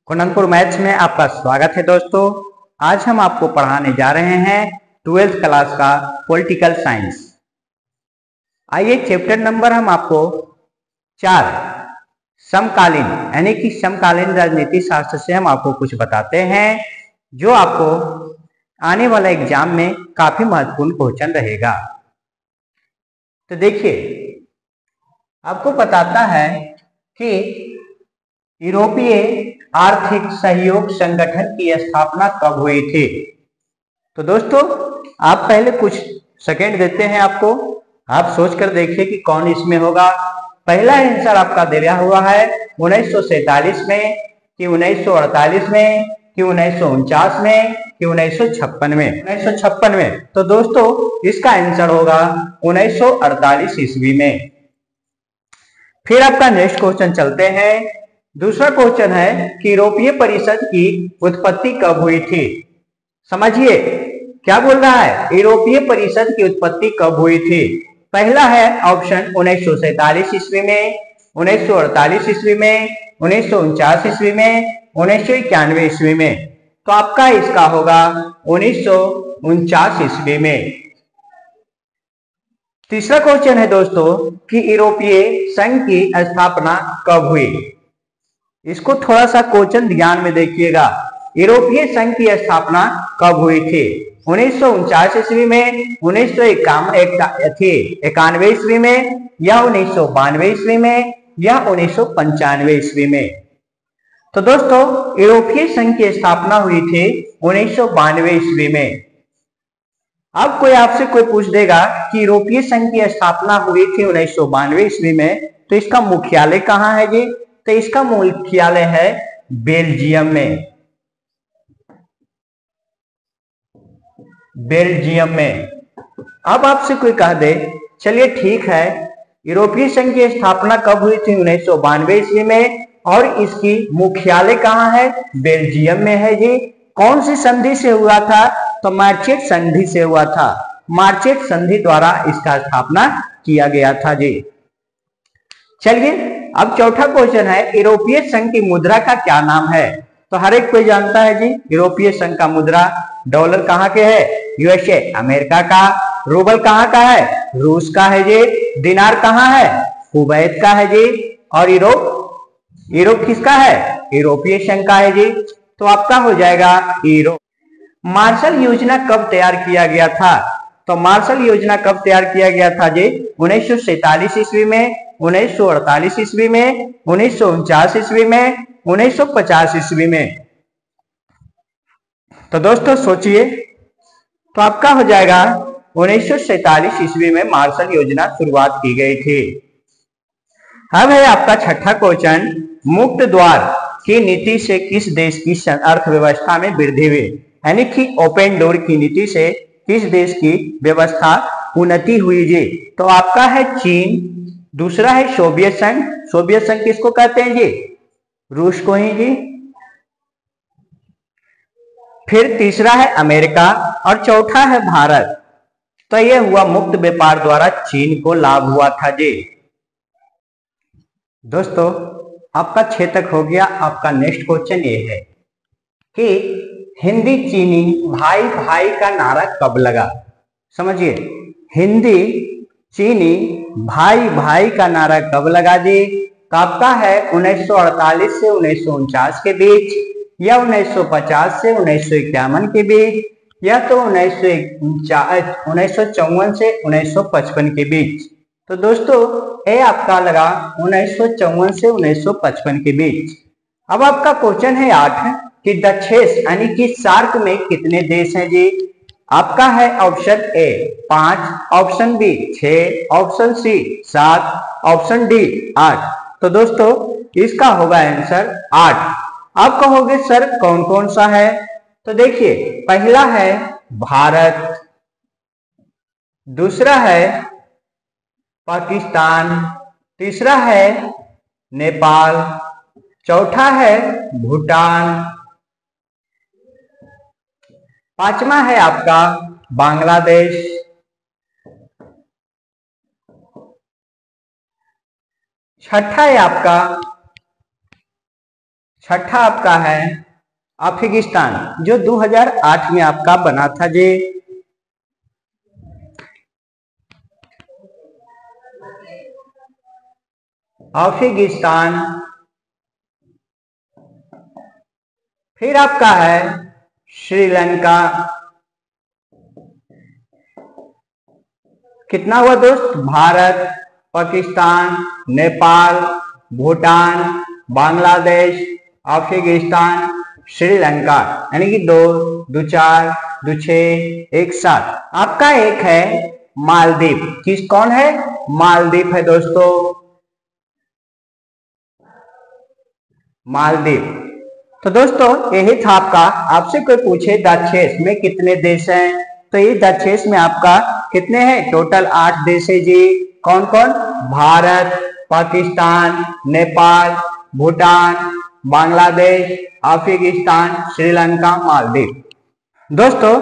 कुननपुर maths में आपका स्वागत है दोस्तों। आज हम आपको पढ़ाने जा रहे हैं 12th क्लास का पॉलिटिकल साइंस। आइए चैप्टर नंबर हम आपको 4 समकालीन यानी कि समकालीन राजनीति शास्त्र से हम आपको कुछ बताते हैं जो आपको आने वाला एग्जाम में काफी महत्वपूर्ण क्वेश्चन रहेगा। तो देखिए, आपको बताता है कि यूरोपीय आर्थिक सहयोग संगठन की स्थापना कब हुई थी। तो दोस्तों, आप पहले कुछ सेकंड देते हैं आपको, आप सोचकर देखिए कि कौन इसमें होगा। पहला आंसर आपका दिया हुआ है 1947 में कि 1948 में कि 1949 में कि 1956 में। 1956 में। तो दोस्तों इसका आंसर होगा 1948 ईस्वी में। फिर आपका नेक्स्ट क्वेश्चन चलते हैं। दूसरा क्वेश्चन है कि यूरोपीय परिषद की उत्पत्ति कब हुई थी। समझिए क्या बोल रहा है, यूरोपीय परिषद की उत्पत्ति कब हुई थी। पहला है ऑप्शन 1947 ईस्वी में, 1948 ईस्वी में, 1949 ईस्वी में, 1991 ईस्वी में। तो आपका इसका होगा 1949 ईस्वी में। तीसरा क्वेश्चन है दोस्तों कि यूरोपीय संघ की स्थापना कब हुई। इसको थोड़ा सा क्वेश्चन ध्यान में देखिएगा। यूरोपीय संघ की स्थापना कब हुई थी, 1949 ईस्वी में, 1991 ईस्वी में, या 1992 ईस्वी में, या 1995 ईस्वी में। तो दोस्तों यूरोपीय संघ की स्थापना हुई थी 1992 ईस्वी में। अब कोई आपसे कोई पूछ देगा कि यूरोपीय संघ की स्थापना हुई थी 1992 ईस्वी में, तो इसका मुख्यालय कहाँ है जी। तो इसका मुख्यालय है बेल्जियम में। बेल्जियम में। अब आपसे कोई कह दे चलिए ठीक है, यूरोपीय संघ की स्थापना कब हुई थी 1992 ईस्वी में और इसकी मुख्यालय कहाँ है, बेल्जियम में है जी। कौन सी संधि से हुआ था, तो मार्चेट संधि से हुआ था। मार्चेट संधि द्वारा इसका स्थापना किया गया था जी। चलिए अब चौथा क्वेश्चन है यूरोपीय संघ की मुद्रा का क्या नाम है। तो हर एक कोई जानता है जी, यूरोपीय संघ का मुद्रा डॉलर कहाँ के है, यूएसए अमेरिका का। रूबल कहाँ का है, रूस का है जी। दिनार कहाँ है, कुवैत का है जी। और यूरोप किसका है, यूरोपीय संघ का है जी। तो आपका हो जाएगा यूरोप। मार्शल योजना कब तैयार किया गया था। तो मार्शल योजना कब तैयार किया गया था जी, 1947 ईस्वी में, 1948 ईस्वी में, 1949 ईस्वी में, 1950 ईस्वी में। तो दोस्तों सोचिए, तो आपका हो जाएगा 1947 ईस्वी में मार्शल योजना शुरुआत की गई थी। अब है आपका छठा क्वेश्चन, मुक्त द्वार की नीति से किस देश की अर्थव्यवस्था में वृद्धि हुई। यानी कि ओपन डोर की नीति से किस देश की व्यवस्था उन्नति हुई जी। तो आपका है चीन। दूसरा है सोवियत संघ। सोवियत संघ किसको कहते हैं जी, रूस को ही जी। फिर तीसरा है अमेरिका और चौथा है भारत। तो यह हुआ मुक्त व्यापार द्वारा चीन को लाभ हुआ था जी। दोस्तों आपका 6 तक हो गया। आपका नेक्स्ट क्वेश्चन ये है कि हिंदी चीनी भाई भाई का नारा कब लगा। समझिए, हिंदी चीनी भाई भाई का नारा कब लगा जी। तो आपका है 1948 से 1949 के बीच, या 1950 से 1951 के बीच, या तो 1954 से 1955 के बीच। तो दोस्तों ये आपका लगा 1954 से 1955 के बीच। अब आपका क्वेश्चन है 8 कि दक्षेश यानी कि सार्क में कितने देश हैं जी। आपका है option A 5, option B 6, option C 7, option D 8। तो दोस्तों इसका होगा आंसर 8। आप कहोगे सर कौन कौन सा है। तो देखिए, पहला है भारत, दूसरा है पाकिस्तान, तीसरा है नेपाल, चौथा है भूटान, पांचवा है आपका बांग्लादेश, छठा है आपका छठा आपका है अफगानिस्तान, जो 2008 में आपका बना था जी। अफगानिस्तान। फिर आपका है श्रीलंका। कितना हुआ दोस्त? भारत, पाकिस्तान, नेपाल, भूटान, बांग्लादेश, अफगानिस्तान, श्रीलंका, यानी कि 2, 2, 4, 2, 6, 1, 7। आपका एक है मालदीव। किस कौन है? मालदीव है दोस्तों, मालदीव। तो दोस्तों यही था आपका। आपसे कोई पूछे दक्षेश में कितने देश हैं, तो ये दक्षेश में आपका कितने हैं? टोटल 8 देश है जी। कौन कौन? भारत, पाकिस्तान, नेपाल, भूटान, बांग्लादेश, अफगानिस्तान, श्रीलंका, मालदीव। दोस्तों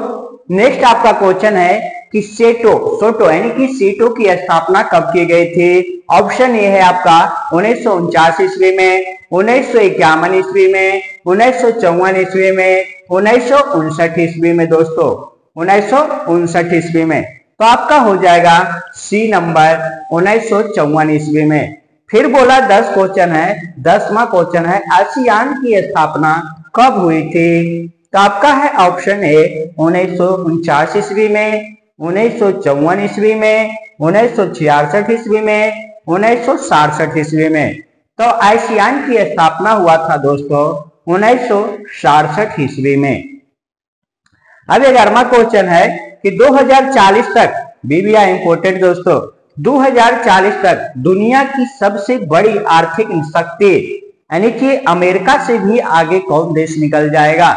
नेक्स्ट आपका क्वेश्चन है कि सोटो यानी कि सीटो की स्थापना कब की गई थी? ऑप्शन ये है आपका 1949 ईस्वी में, 1951 ईस्वी में, 1954 ईस्वी में, 1959 ईस्वी में। दोस्तों 1959 ईस्वी में। तो आपका हो जाएगा सी नंबर 1954 ईस्वी में। फिर बोला 10 क्वेश्चन है, 10वां क्वेश्चन है आसियान की स्थापना कब हुई थी? तो आपका है ऑप्शन ए 1949 ईस्वी में, 1954 ईस्वी में, 1966 ईस्वी में, 1967 ईस्वी में। तो आसियान की स्थापना हुआ था दोस्तों 1967 ईस्वी में। अब 11वां क्वेश्चन है कि 2040 तक, बीबीआ इंपोर्टेड दोस्तों, 2040 तक दुनिया की सबसे बड़ी आर्थिक शक्ति यानी कि अमेरिका से भी आगे कौन देश निकल जाएगा?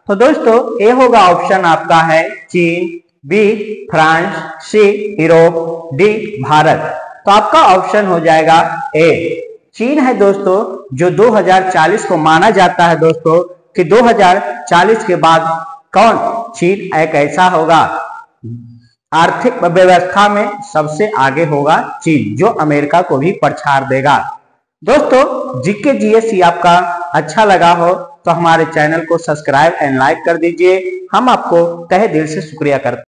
तो दोस्तों ए होगा ऑप्शन आपका है चीन, बी फ्रांस, सी यूरोप, डी भारत। तो आपका ऑप्शन हो जाएगा ए, चीन है दोस्तों, जो 2040 को माना जाता है दोस्तों कि 2040 के बाद कौन? चीन एक ऐसा होगा आर्थिक व्यवस्था में सबसे आगे होगा चीन, जो अमेरिका को भी पछाड़ देगा। दोस्तों जीके जीएस आपका अच्छा लगा हो तो हमारे चैनल को सब्सक्राइब एंड लाइक कर दीजिए। हम आपको तहे दिल से शुक्रिया करते हैं।